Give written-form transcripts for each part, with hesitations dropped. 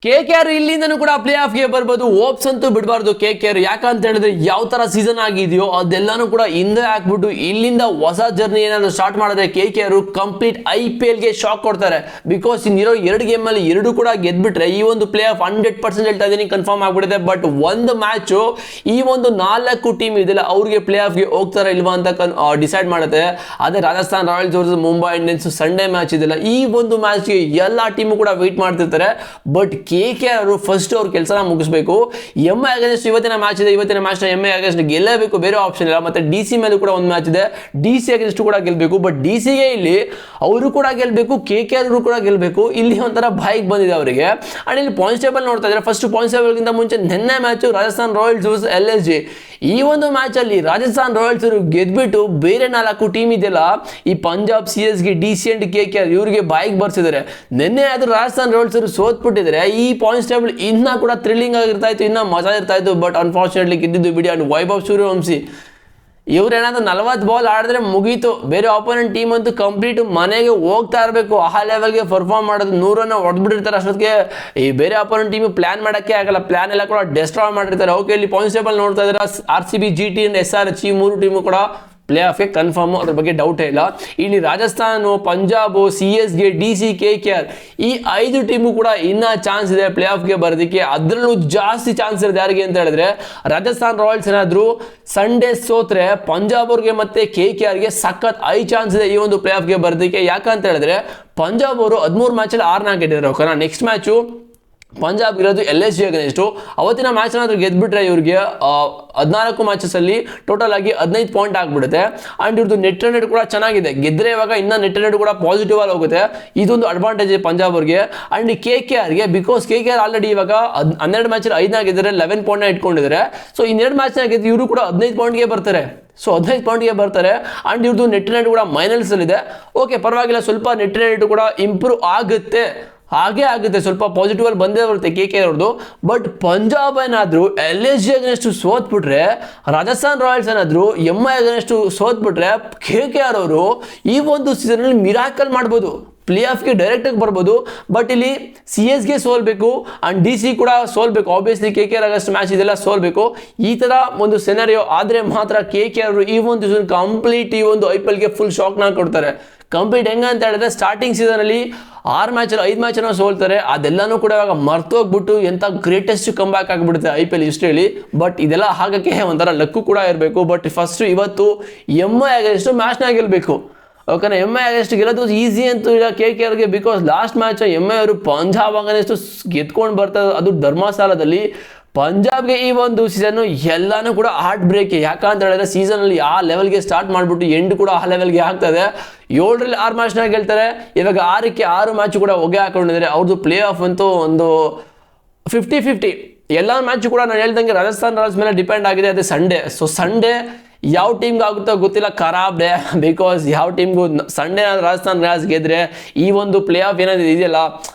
KKR ಇಲ್ಲಿಂದನೂ ಕೂಡ play ಆಫ್ಗೆ ಬರ್ಬೋದು. Hopes ಅಂತೂ ಬಿಡಬಾರ್ದು KKR. ಯಾಕಂತ ಹೇಳಿದ್ರೆ ಯಾವ ತರ ಸೀಸನ್ ಆಗಿದೆಯೋ ಅದೆಲ್ಲಾನು ಕೂಡ ಹಿಂದೆ ಹಾಕ್ಬಿಟ್ಟು ಇಲ್ಲಿಂದ ಹೊಸ ಜರ್ನಿ ಏನಾದ್ರು ಸ್ಟಾರ್ಟ್ ಮಾಡಿದ್ರೆ KKR ಕಂಪ್ಲೀಟ್ IPL ಗೆ ಶಾಕ್ ಕೊಡ್ತಾರೆ. ಬಿಕಾಸ್ ಇನ್ನಿರೋ ಎರಡು ಗೇಮ್ ಅಲ್ಲಿ ಎರಡು ಕೂಡ ಗೆದ್ಬಿಟ್ರೆ ಈ ಒಂದು ಪ್ಲೇ ಆಫ್ 100% ಹೇಳ್ತಾ ಇದೀನಿ ಕನ್ಫರ್ಮ್ ಆಗ್ಬಿಡುತ್ತೆ. ಬಟ್ ಒಂದು ಮ್ಯಾಚ್ ಈ ಒಂದು 4 ಟೀಮ್ ಇದೆಲ್ಲ ಅವ್ರಿಗೆ ಪ್ಲೇ ಆಫ್ಗೆ ಹೋಗ್ತಾರ ಇಲ್ವಾ ಅಂತ ಡಿಸೈಡ್ ಮಾಡುತ್ತೆ. ಅದೇ Rajasthan Royals versus Mumbai Indians Sunday match ಇದೆಲ್ಲ, ಈ ಒಂದು ಮ್ಯಾಚ್ಗೆ ಎಲ್ಲ ಟೀಮು ಕೂಡ ವೇಟ್ ಮಾಡ್ತಿರ್ತಾರೆ. ಬಟ್ KKR ಅವರು ಫಸ್ಟ್ ಅವ್ರ ಕೆಲಸನ ಮುಗಿಸ್ಬೇಕು. MI ಅಗೇನ್ಸ್ಟ್ ಇವತ್ತಿನ ಮ್ಯಾಚ್ ಇದೆ, ಇವತ್ತಿನ ಮ್ಯಾಚ್ MI ಅಗೇನ್ಸ್ಟ್ ಗೆಲ್ಲಬೇಕು, ಬೇರೆ ಆಪ್ಷನ್ ಇಲ್ಲ. ಮತ್ತೆ DC ಮೇಲೂ ಕೂಡ ಒಂದು ಮ್ಯಾಚ್ ಇದೆ, DC ಅಗೇನ್ಸ್ಟ್ ಕೂಡ ಗೆಲ್ಲಬೇಕು. ಬಟ್ DCಗೆ ಇಲ್ಲಿ ಅವರು ಕೂಡ ಗೆಲ್ಲಬೇಕು, KKR ಅವರು ಕೂಡ ಗೆಲ್ಲಬೇಕು. ಇಲ್ಲಿ ಒಂಥರ ಬಾಯಿಗೆ ಬಂದಿದೆ ಅವರಿಗೆ. ಅಂಡ್ ಇಲ್ಲಿ ಪಾಯಿಂಟ್ಸ್ ಟೇಬಲ್ ನೋಡ್ತಾ ಇದ್ದಾರೆ. ಫಸ್ಟ್ ಪಾಯಿಂಟ್ಸ್ ಟೇಬಲ್ಗಿಂತ ಮುಂಚೆ ನಿನ್ನೆ match Rajasthan Royals versus LSG. ಈ ಒಂದು ಮ್ಯಾಚ್ ಅಲ್ಲಿ ರಾಜಸ್ಥಾನ್ ರಾಯಲ್ಸ್ ಅವರು ಗೆದ್ಬಿಟ್ಟು ಬೇರೆ 4 ಟೀಮ್ ಇದೆಯಲ್ಲ, ಈ Punjab, CSG, DC and KKR ಇವರಿಗೆ ಬಾಯಿಗೆ ಬರ್ಸಿದ್ದಾರೆ. ನಿನ್ನೆ ಆದ್ರೂ ರಾಜಸ್ಥಾನ್ ರಾಯಲ್ಸ್ ಅವರು ಸೋತ್ಬಿಟ್ಟಿದ್ರೆ ಈ ಪಾಯಿಂಟ್ಸ್ ಟೇಬಲ್ ಇನ್ನ ಕೂಡ ಥ್ರಿಲ್ಲಿಂಗ್ ಆಗಿರ್ತಾ ಇತ್ತು, ಇನ್ನ ಮಜಾ ಇರ್ತಾ ಇತ್ತು. ಬಟ್ ಅನ್ಫಾರ್ಚುನೇಟ್ಲಿ ಗೆದ್ದಿದ್ದು ಬಿಡಿ. ಅಂಡ್ ವೈಭವ್ ಸೂರ್ಯವಂಶಿ ಇವ್ರೇನಾದ್ರು 40 ಬಾಲ್ ಆಡಿದ್ರೆ ಮುಗೀತು. ಬೇರೆ ಆಪೋನೆಂಟ್ ಟೀಮ್ ಅಂತೂ ಕಂಪ್ಲೀಟ್ ಮನೆಗೆ ಹೋಗ್ತಾ ಇರಬೇಕು. ಆ ಲೆವೆಲ್ಗೆ ಪರ್ಫಾರ್ಮ್ ಮಾಡೋದು, 100 ಹೊಡೆದ್ಬಿಟ್ಟಿರ್ತಾರೆ. ಅಷ್ಟೊತ್ತಿಗೆ ಈ ಬೇರೆ ಆಪೋನೆಂಟ್ ಟೀಮ್ ಪ್ಲಾನ್ ಮಾಡೋಕ್ಕೆ ಆಗಲ್ಲ, ಪ್ಲಾನ್ ಎಲ್ಲ ಕೂಡ ಡೆಸ್ಟ್ರಾಯ್ ಮಾಡಿರ್ತಾರೆ. ಓಕೆ, ಇಲ್ಲಿ ಪಾಯಿಂಟ್ಸ್ ಟೇಬಲ್ ನೋಡ್ತಾ ಇದ್ದಾರೆ. RCB, GT ಅಂಡ್ SRH ಈ 3 ಟೀಮು ಕೂಡ ಪ್ಲೇ ಆಫ್ಗೆ ಕನ್ಫರ್ಮ್, ಅದ್ರ ಬಗ್ಗೆ ಡೌಟೇ ಇಲ್ಲ. ಇಲ್ಲಿ Rajasthan, Punjab, CSG, DC, KKR ಈ 5 ಟೀಮು ಕೂಡ ಇನ್ನ ಚಾನ್ಸ್ ಇದೆ ಪ್ಲೇ ಆಫ್ಗೆ ಬರೋದಕ್ಕೆ. ಅದರಲ್ಲೂ ಜಾಸ್ತಿ ಚಾನ್ಸ್ ಇರೋದು ಯಾರಿಗೆ ಅಂತ ಹೇಳಿದ್ರೆ ರಾಜಸ್ಥಾನ್ ರಾಯಲ್ಸ್ ಏನಾದ್ರು ಸಂಡೇ ಸೋತ್ರೆ ಪಂಜಾಬ್ ಅವ್ರಿಗೆ ಮತ್ತೆ KKRಗೆ ಸಖತ್ ಹೈ ಚಾನ್ಸ್ ಇದೆ ಈ ಒಂದು ಪ್ಲೇ ಆಫ್ಗೆ ಬರೋದಕ್ಕೆ. ಯಾಕಂತ ಹೇಳಿದ್ರೆ ಪಂಜಾಬ್ ಅವರು 13 ಮ್ಯಾಚಲ್ಲಿ 6 ಗೆದ್ದಿದ್ದಾರೆ. ಓಕೆನಾ, ನೆಕ್ಸ್ಟ್ ಮ್ಯಾಚು ಪಂಜಾಬ್ ಇರೋದು LSG ಅಗೇನ್ಸ್ಟ್. ಅವತ್ತಿನ ಮ್ಯಾಚ್ ಏನಾದ್ರು ಗೆದ್ಬಿಟ್ರೆ ಇವ್ರಿಗೆ 14 ಮ್ಯಾಚಸ್ ಅಲ್ಲಿ ಟೋಟಲ್ ಆಗಿ 15 ಪಾಯಿಂಟ್ ಆಗ್ಬಿಡುತ್ತೆ. ಅಂಡ್ ಇವ್ರದ್ದು ನೆಟ್ ರನ್ ರೇಟ್ ಕೂಡ ಚೆನ್ನಾಗಿದೆ. ಗೆದ್ರೆ ಇವಾಗ ಇನ್ನ ನೆಟ್ ರನ್ ರೇಟ್ ಕೂಡ ಪಾಸಿಟಿವ್ ಅಲ್ಲಿ ಹೋಗುತ್ತೆ. ಇದೊಂದು ಅಡ್ವಾಂಟೇಜ್ ಇದೆ ಪಂಜಾಬ್ ಅವ್ರಿಗೆ. ಅಂಡ್ KKRಗೆ ಬಿಕಾಸ್ KKR ಆಲ್ರೆಡಿ ಇವಾಗ 12 ಮ್ಯಾಚ್ 5 ಗೆದ್ದರೆ 11 ಪಾಯಿಂಟ್ ಇಟ್ಕೊಂಡಿದ್ದಾರೆ. ಸೊ ಈ 2 ಮ್ಯಾಚ್ ಗೆದ್ದು ಇವರು ಕೂಡ 15 ಪಾಯಿಂಟ್ಗೆ ಬರ್ತಾರೆ. ಸೊ 15 ಪಾಯಿಂಟ್ಗೆ ಬರ್ತಾರೆ. ಅಂಡ್ ಇವ್ರದ್ದು ನೆಟ್ ರೇಟ್ ಕೂಡ ಮೈನಸ್ ಅಲ್ಲಿ ಇದೆ. ಓಕೆ, ಪರವಾಗಿಲ್ಲ, ಸ್ವಲ್ಪ ನೆಟ್ ರೇಟ್ ಕೂಡ ಇಂಪ್ರೂವ್ ಆಗುತ್ತೆ, ಹಾಗೆ ಆಗುತ್ತೆ, ಸ್ವಲ್ಪ ಪಾಸಿಟಿವ್ ಅಲ್ಲಿ ಬಂದೇ ಬರುತ್ತೆ KKR ಅವ್ರದ್ದು. ಬಟ್ ಪಂಜಾಬ್ ಏನಾದ್ರು LSG ಅಗೇನ್ಸ್ಟ್ ಸೋತ್ಬಿಟ್ರೆ, ರಾಜಸ್ಥಾನ್ ರಾಯಲ್ಸ್ ಏನಾದ್ರು MI ಅಗೇನ್ಸ್ಟ್ ಸೋತ್ಬಿಟ್ರೆ KKR ಅವರು ಈ ಒಂದು ಸೀಸನ್ ಅಲ್ಲಿ ಮಿರಾಕಲ್ ಮಾಡ್ಬೋದು, ಪ್ಲೇ ಆಫ್ಗೆ ಡೈರೆಕ್ಟಾಗಿ ಬರ್ಬೋದು. ಬಟ್ ಇಲ್ಲಿ CSG ಸೋಲ್ಬೇಕು ಅಂಡ್ DC ಕೂಡ ಸೋಲ್ಬೇಕು. ಆಬ್ವಿಯಸ್ಲಿ KKR ಅಗೇನ್ಸ್ಟ್ ಮ್ಯಾಚ್ ಇದೆಲ್ಲ ಸೋಲ್ಬೇಕು. ಈ ತರ ಒಂದು ಸೆನಾರಿಯೋ ಆದ್ರೆ ಮಾತ್ರ KKR ಅವರು ಈ ಒಂದು ಸೀಸನ್ ಕಂಪ್ಲೀಟ್ ಈ ಒಂದು IPLಗೆ ಫುಲ್ ಶಾಕ್ನ ಕೊಡ್ತಾರೆ. ಕಂಪ್ಲೀಟ್ ಹೆಂಗ ಅಂತ ಹೇಳಿದ್ರೆ ಸ್ಟಾರ್ಟಿಂಗ್ ಸೀಸನ್ ಅಲ್ಲಿ 6 ಮ್ಯಾಚಲ್ಲಿ 5 ಮ್ಯಾಚನ್ನು ಸೋಲ್ತಾರೆ. ಅದೆಲ್ಲಾನು ಕೂಡ ಇವಾಗ ಮರ್ತೋಗ್ಬಿಟ್ಟು ಎಂಥ ಗ್ರೇಟೆಸ್ಟ್ ಕಮ್ ಬ್ಯಾಕ್ ಆಗಿಬಿಡುತ್ತೆ IPL ಹಿಸ್ಟ್ರಿಯಲ್ಲಿ. ಬಟ್ ಇದೆಲ್ಲ ಆಗಕ್ಕೆ ಒಂಥರ ಲಕ್ಕು ಕೂಡ ಇರಬೇಕು. ಬಟ್ ಫಸ್ಟ್ ಇವತ್ತು MI ಅಗೇನ್ಸ್ಟ್ ಮ್ಯಾಚ್ನ ಗೆಲ್ಲಬೇಕು. ಓಕೆನಾ, MI ಅಗೇನ್ಸ್ಟ್ ಗೆಲ್ಲೋದು ಈಸಿ ಅಂತೂ ಇಲ್ಲ KKRಗೆ. ಬಿಕಾಸ್ ಲಾಸ್ಟ್ ಮ್ಯಾಚ್ MI ಅವರು ಪಂಜಾಬ್ ಅಗೇನ್ಸ್ಟ್ ಗೆದ್ಕೊಂಡು ಬರ್ತಾರೆ, ಅದು ಧರ್ಮಸ್ಥಳದಲ್ಲಿ. ಪಂಜಾಬ್ಗೆ ಈ ಒಂದು ಸೀಸನ್ ಎಲ್ಲಾನು ಕೂಡ ಹಾರ್ಟ್ ಬ್ರೇಕ್. ಯಾಕಂತ ಹೇಳಿದ್ರೆ ಸೀಸನ್ ಅಲ್ಲಿ ಆ ಲೆವೆಲ್ಗೆ ಸ್ಟಾರ್ಟ್ ಮಾಡ್ಬಿಟ್ಟು ಎಂಡ್ ಕೂಡ ಆ ಲೆವೆಲ್ಗೆ ಆಗ್ತದೆ. 7ರಲ್ಲಿ 6 ಮ್ಯಾಚ್ನ ಗೆಲ್ತಾರೆ. ಇವಾಗ 6ಕ್ಕೆ 6 ಮ್ಯಾಚ್ ಕೂಡ ಹೊಗೆ ಹಾಕೊಂಡಿದ್ದಾರೆ. ಅವ್ರದ್ದು ಪ್ಲೇ ಆಫ್ ಅಂತೂ ಒಂದು 50-50. ಎಲ್ಲ ಮ್ಯಾಚ್ ಕೂಡ ನಾನು ಹೇಳ್ದಂಗೆ ರಾಜಸ್ಥಾನ್ ರಾಯಲ್ಸ್ ಮೇಲೆ ಡಿಪೆಂಡ್ ಆಗಿದೆ. ಅದೇ ಸಂಡೇ. ಸೊ ಸಂಡೇ ಯಾವ ಟೀಮ್ಗೆ ಆಗುತ್ತೋ ಗೊತ್ತಿಲ್ಲ, ಖರಾಬ್ ಡೇ. ಬಿಕಾಸ್ ಯಾವ ಟೀಮ್ಗೂ ಸಂಡೇ ರಾಜಸ್ಥಾನ್ ರಾಯಲ್ಸ್ ಗೆದ್ರೆ ಈ ಒಂದು ಪ್ಲೇ ಆಫ್ ಏನಾದ್ರು ಇದೆಯಲ್ಲ,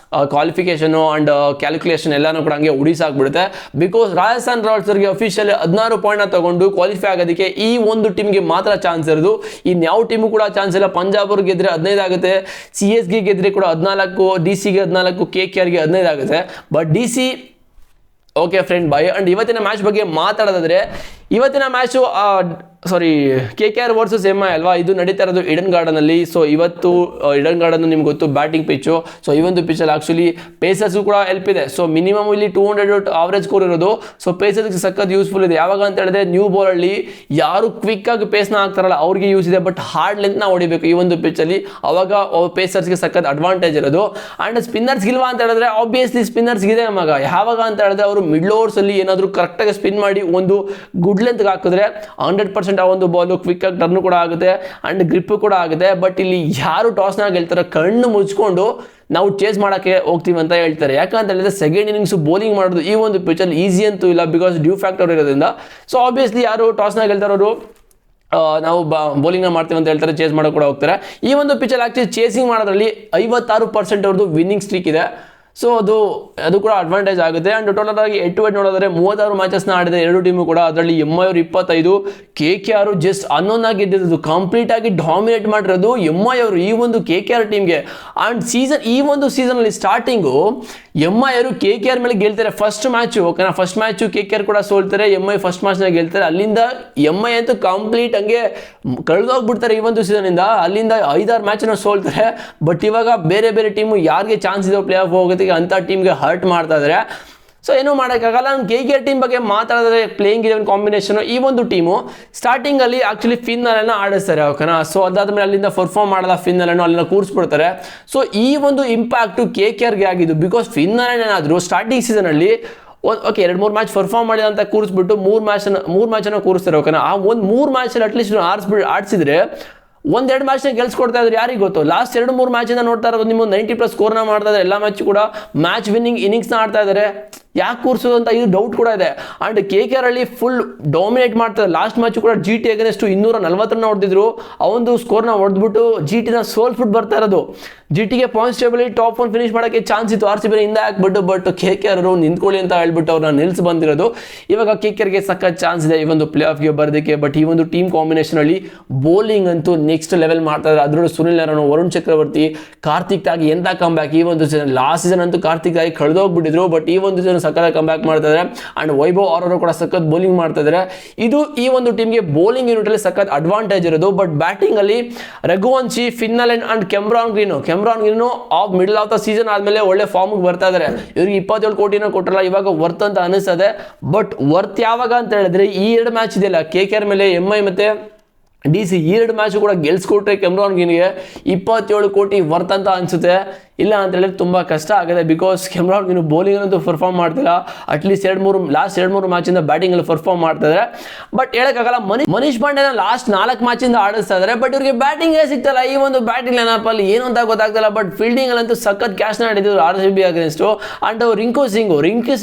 ಕ್ವಾಲಿಫಿಕೇಶನು ಅಂಡ್ ಕ್ಯಾಲ್ಕುಲೇಷನ್ ಎಲ್ಲಾನು ಕೂಡ ಹಂಗೆ ಉಡಿಸಾಕ್ಬಿಡುತ್ತೆ. ಬಿಕಾಸ್ ರಾಜಸ್ಥಾನ್ ರಾಯಲ್ಸ್ ಅವರಿಗೆ ಅಫಿಷಿಯಲಿ 16 ಪಾಯಿಂಟ್ನ ತಗೊಂಡು ಕ್ವಾಲಿಫೈ ಆಗೋದಕ್ಕೆ ಈ ಒಂದು ಟೀಮ್ಗೆ ಮಾತ್ರ ಚಾನ್ಸ್ ಇರೋದು. ಇನ್ಯಾವ ಟೀಮು ಕೂಡ ಚಾನ್ಸ್ ಇಲ್ಲ. ಪಂಜಾಬ್ ಅವ್ರಿಗೆ ಗೆದ್ರೆ 15 ಆಗುತ್ತೆ, CSG ಗೆದ್ರೆ ಕೂಡ 14, DCಗೆ 14, KKRಗೆ 15 ಆಗುತ್ತೆ. But DC okay friend bye. And ಇವತ್ತಿನ ಮ್ಯಾಚ್ ಬಗ್ಗೆ ಮಾತಾಡೋದಾದ್ರೆ ಇವತ್ತಿನ ಮ್ಯಾಚು KKR ವರ್ಸಸ್ MI ಅಲ್ವಾ, ಇದು ನಡೀತಾ ಇರೋದು ಈಡನ್ ಗಾರ್ಡನ್ ಅಲ್ಲಿ. ಸೊ ಇವತ್ತು ಈಡನ್ ಗಾರ್ಡನ್ ನಿಮ್ಗೆ ಗೊತ್ತು ಬ್ಯಾಟಿಂಗ್ ಪಿಚ್ಚು. ಸೊ ಈ ಒಂದು ಪಿಚ್ಚಲ್ಲಿ ಆಕ್ಚುಲಿ ಪೇಸರ್ಸ್ ಕೂಡ ಹೆಲ್ಪ್ ಇದೆ. ಸೊ ಮಿನಿಮಮ್ ಇಲ್ಲಿ 200 ಆವರೇಜ್ ಸ್ಕೋರ್ ಇರೋದು. ಸೊ ಪೇಸರ್ಸ್ಗೆ ಸಖತ್ ಯೂಸ್ಫುಲ್ ಇದೆ. ಯಾವಾಗ ಅಂತ ಹೇಳಿದ್ರೆ ನ್ಯೂ ಬಾಲ್ ಅಲ್ಲಿ ಯಾರು ಕ್ವಿಕ್ ಆಗಿ ಪೇಸ್ನ ಹಾಕ್ತಾರಲ್ಲ ಅವ್ರಿಗೆ ಯೂಸ್ ಇದೆ. ಬಟ್ ಹಾರ್ಡ್ ಲೆಂತ್ನ ಹೊಡಿಬೇಕು ಈ ಒಂದು ಪಿಚ್ಚಲ್ಲಿ, ಅವಾಗ ಪೇಸರ್ಸ್ಗೆ ಸಖತ್ ಅಡ್ವಾಂಟೇಜ್ ಇರೋದು. ಅಂಡ್ ಸ್ಪಿನ್ನರ್ಸ್ ಇಲ್ವಾ ಅಂತ ಹೇಳಿದ್ರೆ ಆಬ್ವಿಯಸ್ಲಿ ಸ್ಪಿನ್ನರ್ಸ್ ಇದೆ ಮಗ. ಯಾವಾಗ ಅಂತ ಹೇಳಿದ್ರೆ ಅವರು ಮಿಡ್ಲ್ ಓವರ್ಸ್ ಅಲ್ಲಿ ಏನಾದ್ರು ಕರೆಕ್ಟಾಗಿ ಸ್ಪಿನ್ ಮಾಡಿ ಒಂದು ಗುಡ್ ಲೆಂತ್ಗೆ ಹಾಕಿದ್ರೆ 100% ಆ ಒಂದು ಬಾಲು ಕ್ವಿಕ್ ಆಗಿ ಟರ್ನ್ ಕೂಡ ಆಗುತ್ತೆ ಅಂಡ್ ಗ್ರಿಪ್ ಕೂಡ ಆಗುತ್ತೆ. ಬಟ್ ಇಲ್ಲಿ ಯಾರು ಟಾಸ್ನ ಗೆಲ್ತಾರೆ ಕಣ್ಣು ಮುಚ್ಕೊಂಡು ನಾವು ಚೇಸ್ ಮಾಡೋಕ್ಕೆ ಹೋಗ್ತೀವಿ ಅಂತ ಹೇಳ್ತಾರೆ. ಯಾಕಂತ ಹೇಳಿದ್ರೆ ಸೆಕೆಂಡ್ ಇನ್ನಿಂಗ್ಸ್ ಬೌಲಿಂಗ್ ಮಾಡೋದು ಈ ಒಂದು ಪಿಚ್ಚಲ್ಲಿ ಈಸಿ ಅಂತೂ ಇಲ್ಲ, ಬಿಕಾಸ್ ಡ್ಯೂ ಫ್ಯಾಕ್ಟರ್ ಇರೋದ್ರಿಂದ. ಸೊ ಆಬ್ವಿಯಸ್ಲಿ ಯಾರು ಟಾಸ್ನ ಗೆಲ್ತಾರೋರು ನಾವು ಬೌಲಿಂಗ್ನ ಮಾಡ್ತೀವಿ ಅಂತ ಹೇಳ್ತಾರೆ, ಚೇಸ್ ಮಾಡೋಕೆ ಕೂಡ ಹೋಗ್ತಾರೆ. ಈ ಒಂದು ಪಿಚ್ಚಲ್ಲಿ ಆಕ್ಚುಲಿ ಚೇಸಿಂಗ್ ಮಾಡೋದ್ರಲ್ಲಿ 56% ಅವ್ರದ್ದು ವಿನ್ನಿಂಗ್ ಸ್ಟ್ರೀಕ್ ಇದೆ. ಸೊ ಅದು ಕೂಡ ಅಡ್ವಾಂಟೇಜ್ ಆಗುತ್ತೆ. ಅಂಡ್ ಟೋಟಲ್ ಆಗಿ 8-8 ನೋಡಿದ್ರೆ 36 ಮ್ಯಾಚಸ್ನ ಆಡಿದೆ ಎರಡು ಟೀಮು ಕೂಡ. ಅದರಲ್ಲಿ MI ಅವರು 25, KKR ಜಸ್ಟ್ ಅನ್ನೋನ್ ಆಗಿ ಗೆದ್ದಿರೋದು, ಕಂಪ್ಲೀಟ್ ಆಗಿ ಡಾಮಿನೇಟ್ ಮಾಡಿರೋದು MI ಅವರು ಈ ಒಂದು KKR ಟೀಮ್ಗೆ. ಅಂಡ್ ಈ ಒಂದು ಸೀಸನ್ ಅಲ್ಲಿ ಸ್ಟಾರ್ಟಿಂಗು MI ಅವರು KKR ಮೇಲೆ ಗೆಲ್ತಾರೆ ಫಸ್ಟ್ ಮ್ಯಾಚು. ಓಕೆನಾ, ಫಸ್ಟ್ ಮ್ಯಾಚು KKR ಕೂಡ ಸೋಲ್ತಾರೆ, MI ಫಸ್ಟ್ ಮ್ಯಾಚ್ನ ಗೆಲ್ತಾರೆ. ಅಲ್ಲಿಂದ MI ಅಂತೂ ಕಂಪ್ಲೀಟ್ ಹಂಗೆ ಕಳೆದೋಗ್ಬಿಡ್ತಾರೆ ಈ ಒಂದು ಸೀಸನ್ ಇಂದ. ಅಲ್ಲಿಂದ 5-6 ಮ್ಯಾಚನ್ನು ಸೋಲ್ತಾರೆ. ಬಟ್ ಇವಾಗ ಬೇರೆ ಬೇರೆ ಟೀಮು ಯಾರಿಗೆ ಚಾನ್ಸ್ ಇದೆ ಪ್ಲೇ ಆಫ್ ಹೋಗೋದಕ್ಕೆ ಅಂತ ಟೀಮ್ಗೆ ಹರ್ಟ್ ಮಾಡ್ತಾ ಇದ್ದಾರೆ. ಸೊ ಏನೂ ಮಾಡೋಕ್ಕಾಗಲ್ಲ. ನಾನು KKR ಟೀಮ್ ಬಗ್ಗೆ ಮಾತಾಡಿದ್ರೆ ಪ್ಲೇಯಿಂಗ್ 11 ಕಾಂಬಿನೇಷನ್, ಈ ಒಂದು ಟೀಮು ಸ್ಟಾರ್ಟಿಂಗಲ್ಲಿ ಆ್ಯಕ್ಚುಲಿ ಫಿನ್ನಲೆನ ಆಡಿಸ್ತಾರೆ. ಓಕೆನಾ, ಸೊ ಅದಾದ್ಮೇಲೆ ಅಲ್ಲಿಂದ ಪರ್ಫಾರ್ಮ್ ಮಾಡಲ್ಲ, ಫಿನ್ನಲೆನೋ ಅಲ್ಲಿಂದ ಕೂರಿಸ್ಬಿಡ್ತಾರೆ. ಸೊ ಈ ಒಂದು ಇಂಪ್ಯಾಕ್ಟು KKRಗೆ ಆಗಿದ್ದು. ಬಿಕಾಸ್ ಫಿನ್ನಲೆನ್ ಏನಾದರೂ ಸ್ಟಾರ್ಟಿಂಗ್ ಸೀಸನಲ್ಲಿ ಓಕೆ 2-3 ಮ್ಯಾಚ್ ಪರ್ಫಾರ್ಮ್ ಮಾಡಿದ ಅಂತ ಕೂರಿಸ್ಬಿಟ್ಟು 3 ಮ್ಯಾಚನ್ನು ಕೂರಿಸ್ತಾರೆ. ಓಕೆನಾ, ಆ ಒಂದು 3 ಮ್ಯಾಚಲ್ಲಿ ಅಟ್ಲೀಸ್ಟ್ ಆಡಿಸಿದ್ರೆ 1-2 ಮ್ಯಾಚ್ನ ಗೆಲ್ಸ್ಕೊಡ್ತಾ ಇದ್ರು. ಯಾರಿಗೆ ಗೊತ್ತು, ಲಾಸ್ಟ್ 2-3 ಮ್ಯಾಚಿಂದ ನೋಡ್ತಾ ಇರೋದು ನಿಮ್ಮ 90+ ಸ್ಕೋರ್ನ ಮಾಡ್ತಾ ಇದ್ದಾರೆ. ಎಲ್ಲ ಮ್ಯಾಚ್ ಕೂಡ ಮ್ಯಾಚ್ ವಿನ್ನಿಂಗ್ ಇನ್ನಿಂಗ್ಸ್ನ ಆಡ್ತಾ ಇದ್ದಾರೆ. ಯಾಕೆ ಕೂರಿಸೋದು ಅಂತ ಇದು ಡೌಟ್ ಕೂಡ ಇದೆ. ಅಂಡ್ KKR ಅಲ್ಲಿ ಫುಲ್ ಡಾಮಿನೇಟ್ ಮಾಡ್ತಾರೆ. ಲಾಸ್ಟ್ ಮ್ಯಾಚ್ ಕೂಡ GT ಅಗೇನ್ಸ್ಟ್ 240 ರನ್ ಹೊಡೆದಿದ್ರು. ಆ ಒಂದು ಸ್ಕೋರ್ನ ಹೊಡೆದ್ಬಿಟ್ಟು GTನ ಸೋಲ್ಸ್ಬಿಟ್ಟು ಬರ್ತಾ ಇರೋದು. GTಗೆ ಪಾಯಿಂಟ್ಸ್ ಟೇಬಲ್ ಟಾಪ್ 1 ಫಿನಿಶ್ ಮಾಡೋಕ್ಕೆ ಚಾನ್ಸ್ ಇತ್ತು, RCB ಇಂದ ಹಾಕ್ಬಿಟ್ಟು. ಬಟ್ KKR ಅವರು ನಿಂತ್ಕೊಳ್ಳಿ ಅಂತ ಹೇಳ್ಬಿಟ್ಟು ಅವ್ರನ್ನ ನಿಲ್ಸಿ ಬಂದಿರೋದು. ಇವಾಗ KKRಗೆ ಸಖತ್ ಚಾನ್ಸ್ ಇದೆ ಈ ಒಂದು ಪ್ಲೇ ಆಫ್ಗೆ ಬರೋದಕ್ಕೆ. ಬಟ್ ಈ ಒಂದು ಟೀಮ್ ಕಾಂಬಿನೇಷನ್ ಅಲ್ಲಿ ಬೌಲಿಂಗ್ ಅಂತೂ ನೆಕ್ಸ್ಟ್ ಲೆವೆಲ್ ಮಾಡ್ತಾ ಇದ್ದಾರೆ. ಅದರಲ್ಲೂ ಸುನಿಲ್ ನಾರಾಯಣ್, ವರುಣ್ ಚಕ್ರವರ್ತಿ, ಕಾರ್ತಿಕ್ ತಾಗಿ ಎಂತ ಕಮ್ ಬ್ಯಾಕ್ ಈ ಒಂದು ಸೀಸನ್. ಲಾಸ್ಟ್ ಸೀಸನ್ ಅಂತೂ ಕಾರ್ತಿಕ್ ತಾಗಿ ಕಳೆದೋಗ್ಬಿಟ್ಟಿದ್ರು. ಬಟ್ ಈ ಒಂದು ಸೀಸನ್ ಸಖತ್ ಕಮ್ ಬ್ಯಾಕ್ ಮಾಡ್ತಾ ಇದ್ದಾರೆ. ಅಂಡ್ ವೈಭವ್ ಅವರು ಕೂಡ ಸಖತ್ ಬೌಲಿಂಗ್ ಮಾಡ್ತಾ ಇದ್ದಾರೆ. ಇದು ಈ ಒಂದು ಟೀಮ್ಗೆ ಬೌಲಿಂಗ್ ಯೂನಿಟ್ ಅಲ್ಲಿ ಸಖತ್ ಅಡ್ವಾಂಟೇಜ್ ಇರೋದು. ಬಟ್ ಬ್ಯಾಟಿಂಗ್ ಅಲ್ಲಿ Raghuvanshi, Finn Allen and Cameron Green of middle of the season ಆದ್ಮೇಲೆ ಒಳ್ಳೆ ಫಾರ್ಮ್ಗೆ ಬರ್ತಾ ಇದ್ದಾರೆ. ಇವ್ರಿಗೆ 27 ಕೋಟಿನ ಕೊಟ್ಟರಲ್ಲ, ಇವಾಗ ವರ್ತ್ ಅಂತ ಅನಿಸ್ತದೆ. ಬಟ್ ವರ್ತ್ ಯಾವಾಗ ಅಂತ ಹೇಳಿದ್ರೆ ಈ 2 ಮ್ಯಾಚ್ ಇದೆಯಲ್ಲ KKR ಮೇಲೆ MI ಮತ್ತೆ DC, ಈ 2 ಮ್ಯಾಚ್ ಕೂಡ ಗೆಲ್ಸ್ಕೊಟ್ರೆ ಕೆಮ್ರಾನ್ ಗ್ರೀನ್ಗೆ 27 ಕೋಟಿ ವರ್ತ್ ಅಂತ ಅನ್ಸುತ್ತೆ. ಇಲ್ಲ ಅಂತ ಹೇಳಿದ್ರೆ ತುಂಬ ಕಷ್ಟ ಆಗಿದೆ. ಬಿಕಾಸ್ ಕೆಮ್ರಾನ್ ಗ್ರೀನ್ ಬೌಲಿಂಗ್ ಅಂತೂ ಪರ್ಫಾರ್ಮ್ ಮಾಡ್ತಿಲ್ಲ. ಅಟ್ಲೀಸ್ಟ್ ಲಾಸ್ಟ್ 2-3 ಮ್ಯಾಚಿಂದ ಬ್ಯಾಟಿಂಗಲ್ಲಿ ಪರ್ಫಾರ್ಮ್ ಮಾಡ್ತಾ ಇದ್ದಾರೆ. ಬಟ್ ಹೇಳೋಕ್ಕಾಗಲ್ಲ, ಮನೀಶ್ ಪಾಂಡೆನ ಲಾಸ್ಟ್ 4 ಮ್ಯಾಚಿಂದ ಆಡಿಸ್ತಾ ಇದ್ದಾರೆ. ಬಟ್ ಇವ್ರಿಗೆ ಬ್ಯಾಟಿಂಗೇ ಸಿಗ್ತಲ್ಲ. ಈ ಒಂದು ಬ್ಯಾಟಿಂಗ್ ಲೈನಪ್ಪಲ್ಲಿ ಏನು ಅಂತ ಗೊತ್ತಾಗ್ತಲ್ಲ. ಬಟ್ ಫೀಲ್ಡಿಂಗಲ್ಲಂತೂ ಸಖತ್ ಕ್ಯಾಶ್ನ ಆಡಿದ್ರು RCB against. And Rinku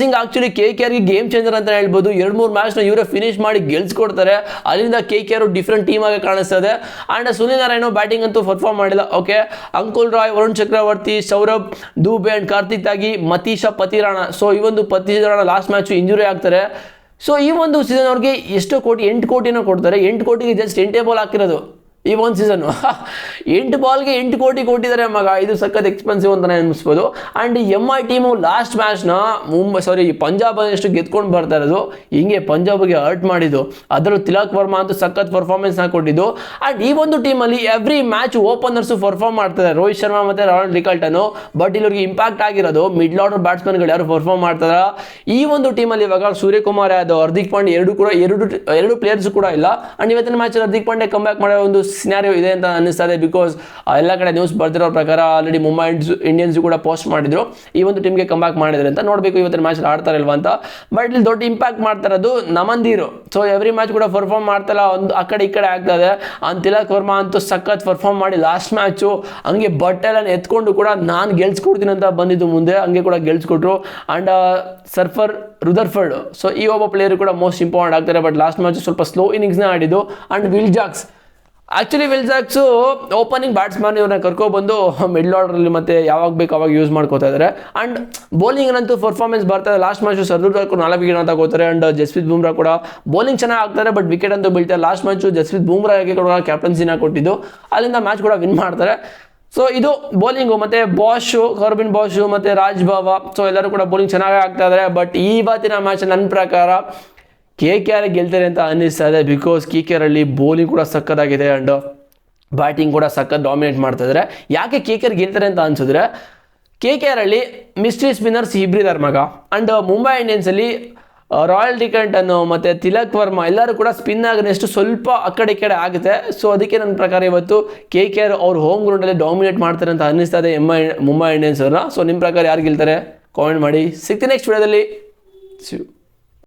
Singh actually KKRಗೆ ಗೇಮ್ ಚೇಂಜರ್ ಅಂತ ಹೇಳ್ಬೋದು. 2-3 ಮ್ಯಾಚ್ನ ಇವರೇ ಫಿನಿಶ್ ಮಾಡಿ ಗೆಲ್ಸ್ಕೊಡ್ತಾರೆ. ಅಲ್ಲಿಂದ KKR ಡಿಫ್ರೆಂಟ್ ಟೀಮ್ ಆಗಿ ಕಾಣಿಸ್ತದೆ. ಅಂಡ್ ಸುನಿಲ್ ನಾರಾಯಣ್ ಬ್ಯಾಟಿಂಗ್ ಅಂತೂ ಪರ್ಫಾರ್ಮ್ ಮಾಡಿಲ್ಲ. Okay, Anukul Roy, Varun Chakravarthy, Saurabh Dubey and Kartik Tyagi, Matheesha Pathirana. So ಈ ಒಂದು ಪತಿರಾಣ ಲಾಸ್ಟ್ ಮ್ಯಾಚ್ ಇಂಜುರಿ ಆಗ್ತಾರೆ. ಸೊ ಈ ಒಂದು ಸೀಸನ್ ಅವ್ರಿಗೆ ಎಷ್ಟು ಕೋಟಿ, 8 ಕೋಟಿನ ಕೊಡ್ತಾರೆ. 8 ಕೋಟಿಗೆ ಜಸ್ಟ್ 8 ಬಾಲ್ ಹಾಕಿರೋದು ಈ ಒಂದು ಸೀಸನ್. 8 ಬಾಲ್ಗೆ 8 ಕೋಟಿ ಕೊಟ್ಟಿದ್ದಾರೆ ಮಗ. ಇದು ಸಖತ್ ಎಕ್ಸ್ಪೆನ್ಸಿವ್ ಅಂತಲೇ ಅನಿಸ್ಬೋದು. ಆ್ಯಂಡ್ MI ಟೀಮು ಲಾಸ್ಟ್ ಮ್ಯಾಚ್ನ ಪಂಜಾಬ್ ಎಷ್ಟು ಗೆದ್ಕೊಂಡು ಬರ್ತಾ ಇರೋದು. ಹಿಂಗೆ ಪಂಜಾಬ್ಗೆ ಹರ್ಟ್ ಮಾಡಿದ್ದು. ಅದರಲ್ಲೂ ತಿಲಕ್ ವರ್ಮಾ ಅಂತೂ ಸಖತ್ ಪರ್ಫಾರ್ಮೆನ್ಸ್ನ ಕೊಟ್ಟಿದ್ದು. ಆ್ಯಂಡ್ ಈ ಒಂದು ಟೀಮಲ್ಲಿ ಎವ್ರಿ ಮ್ಯಾಚ್ ಓಪನರ್ಸು ಪರ್ಫಾರ್ಮ್ ಮಾಡ್ತಾರೆ, ರೋಹಿತ್ ಶರ್ಮಾ ಮತ್ತು ರಾಹುಲ್ ರಿಕಾಲ್ಟನು. ಬಟ್ ಇಲ್ಲಿವ್ರಿಗೆ ಇಂಪ್ಯಾಕ್ಟ್ ಆಗಿರೋದು ಮಿಡ್ಲ್ ಆರ್ಡರ್ ಬ್ಯಾಟ್ಸ್ಮನ್ಗಳು ಯಾರು ಪರ್ಫಾರ್ಮ್ ಮಾಡ್ತಾರೆ. ಈ ಒಂದು ಟೀಮಲ್ಲಿ ಇವಾಗ ಸೂರ್ಯಕುಮಾರ್ ಯಾದವ್, ಹಾರ್ದಿಕ್ ಪಾಂಡ್ಯ ಎರಡು ಪ್ಲೇಯರ್ಸ್ ಕೂಡ ಇಲ್ಲ. ಆ್ಯಂಡ್ ಇವತ್ತಿನ ಮ್ಯಾಚಲ್ಲಿ ಹಾರ್ದಿಕ್ ಪಾಂಡ್ಯ ಕಮ್ ಬ್ಯಾಕ್ ಮಾಡೋ ಒಂದು ಸಿನಾರಿಯೋ ಇದೆ ಅಂತ ಅನ್ನಿಸ್ತದೆ. ಬಿಕಾಸ್ ಎಲ್ಲ ಕಡೆ ನ್ಯೂಸ್ ಬರ್ತಿರೋ ಪ್ರಕಾರ ಆಲ್ರೆಡಿ ಮುಂಬೈ ಇಂಡಿಯನ್ಸ್ ಕೂಡ ಪೋಸ್ಟ್ ಮಾಡಿದ್ರು ಈ ಒಂದು ಟೀಮ್ಗೆ ಕಮ್ ಬ್ಯಾಕ್ ಮಾಡಿದ್ರೆ ಅಂತ. ನೋಡಬೇಕು ಇವತ್ತಿನ ಮ್ಯಾಚ್ ಆಡ್ತಾರೆ ಇಲ್ವಾ ಅಂತ. ಬಟ್ ಇಲ್ಲಿ ದೊಡ್ಡ ಇಂಪ್ಯಾಕ್ಟ್ ಮಾಡ್ತಾ ಇರೋದು ನಮಂದೀರು. ಸೊ ಎವ್ರಿ ಮ್ಯಾಚ್ ಕೂಡ ಪರ್ಫಾರ್ಮ್ ಮಾಡ್ತಾಯಿಲ್ಲ, ಒಂದು ಆ ಕಡೆ ಈ ಕಡೆ ಆಗ್ತದೆ. ತಿಲಕ್ ವರ್ಮಾ ಅಂತೂ ಸಖತ್ ಪರ್ಫಾರ್ಮ್ ಮಾಡಿ ಲಾಸ್ಟ್ ಮ್ಯಾಚು ಹಂಗೆ ಬಟ್ಟೆಲ್ಲ ಎತ್ಕೊಂಡು ಕೂಡ ನಾನು ಗೆಲ್ಸ್ಕೊಡ್ತೀನಿ ಅಂತ ಬಂದಿದ್ದು ಮುಂದೆ, ಹಂಗೆ ಕೂಡ ಗೆಲ್ಸ್ಕೊಟ್ರು. ಆ್ಯಂಡ್ ಸರ್ಫರ್ ರುದರ್ಫರ್ಡ್, ಸೊ ಈ ಒಬ್ಬ ಪ್ಲೇಯರ್ ಕೂಡ ಮೋಸ್ಟ್ ಇಂಪಾರ್ಟೆಂಟ್ ಆಗ್ತಾರೆ. ಬಟ್ ಲಾಸ್ಟ್ ಮ್ಯಾಚ್ ಸ್ವಲ್ಪ ಸ್ಲೋ ಇನ್ನಿಂಗ್ಸ್ನ ಆಡಿದ್ದು. And will Jacks opening batsman ಇವ್ರನ್ನ ಕರ್ಕೊಬಂದು ಮಿಡ್ಲ್ ಆರ್ಡರಲ್ಲಿ ಮತ್ತೆ ಯಾವಾಗ ಬೇಕು ಅವಾಗ ಯೂಸ್ ಮಾಡ್ಕೋತಾ ಇದ್ದಾರೆ. ಆ್ಯಂಡ್ ಬೌಲಿಂಗ್ನಂತೂ ಪರ್ಫಾರ್ಮೆನ್ಸ್ ಬರ್ತಾರೆ. ಲಾಸ್ಟ್ ಮ್ಯಾಚ್ ಸರ್ದೂಲ್ ಠಾಕೂರ್ 4 ವಿಕೆಟ್ ಅಂತ ತಗೋತಾರೆ. ಆ್ಯಂಡ್ ಜಸ್ಪ್ರೀತ್ ಬುಮ್ರಾ ಕೂಡ ಬೌಲಿಂಗ್ ಚೆನ್ನಾಗಿ ಆಗ್ತಾರೆ, ಬಟ್ ವಿಕೆಟ್ ಅಂತೂ ಬೀಳ್ತಾರೆ. ಲಾಸ್ಟ್ ಮ್ಯಾಚು ಜಸ್ಪ್ರೀತ್ ಬುಮ್ರಾಗೆ ಕೂಡ ಕ್ಯಾಪ್ಟನ್ಸಿನ ಕೊಟ್ಟಿದ್ದು, ಅಲ್ಲಿಂದ ಮ್ಯಾಚ್ ಕೂಡ ವಿನ್ ಮಾಡ್ತಾರೆ. ಸೊ ಇದು ಬೌಲಿಂಗು. ಮತ್ತು ಕಾರ್ಬಿನ್ ಬಾಷು ಮತ್ತು ರಾಜ್ ಬಾವಾ, ಸೊ ಎಲ್ಲರೂ ಕೂಡ ಬೌಲಿಂಗ್ ಚೆನ್ನಾಗಿ ಆಗ್ತಾ ಇದ್ದಾರೆ. ಬಟ್ ಇವತ್ತಿನ ಮ್ಯಾಚ್ ನನ್ನ ಪ್ರಕಾರ KKR ಗೆಲ್ತಾರೆ ಅಂತ ಅನ್ನಿಸ್ತಾ ಇದೆ. ಬಿಕಾಸ್ KKR ಅಲ್ಲಿ ಬೌಲಿಂಗ್ ಕೂಡ ಸಕ್ಕತ್ತಾಗಿದೆ ಆ್ಯಂಡ್ ಬ್ಯಾಟಿಂಗ್ ಕೂಡ ಸಖತ್ ಡಾಮಿನೇಟ್ ಮಾಡ್ತಾ ಇದ್ದಾರೆ. ಯಾಕೆ KKR ಗೆಲ್ತಾರೆ ಅಂತ ಅನ್ಸಿದ್ರೆ, KKR ಅಲ್ಲಿ ಮಿಸ್ಟ್ರಿ ಸ್ಪಿನ್ನರ್ಸ್ ಇಬ್ಬರಿದ್ದಾರೆ ಮಗ. ಆ್ಯಂಡ್ ಮುಂಬೈ ಇಂಡಿಯನ್ಸಲ್ಲಿ ರಾಯಲ್ ರಿಕಾಲ್ಟನ್ ಮತ್ತು ತಿಲಕ್ ವರ್ಮಾ ಎಲ್ಲರೂ ಕೂಡ ಸ್ಪಿನ್ ಆಗನೆಷ್ಟು ಸ್ವಲ್ಪ ಆ ಕಡೆ ಈ ಕಡೆ ಆಗುತ್ತೆ. ಸೊ ಅದಕ್ಕೆ ನನ್ನ ಪ್ರಕಾರ ಇವತ್ತು KKR ಅವ್ರು ಹೋಮ್ ಗ್ರೌಂಡಲ್ಲಿ ಡಾಮಿನೇಟ್ ಮಾಡ್ತಾರೆ ಅಂತ ಅನ್ನಿಸ್ತಾ ಇದೆ ಮುಂಬೈ ಇಂಡಿಯನ್ಸ್ ಅವ್ರನ್ನ. ಸೊ ನಿಮ್ಮ ಪ್ರಕಾರ ಯಾರು ಗೆಲ್ತಾರೆ ಕಾಮೆಂಟ್ ಮಾಡಿ. ಸಿಗ್ತೀನಿ ನೆಕ್ಸ್ಟ್ ವಿಡಿಯೋದಲ್ಲಿ.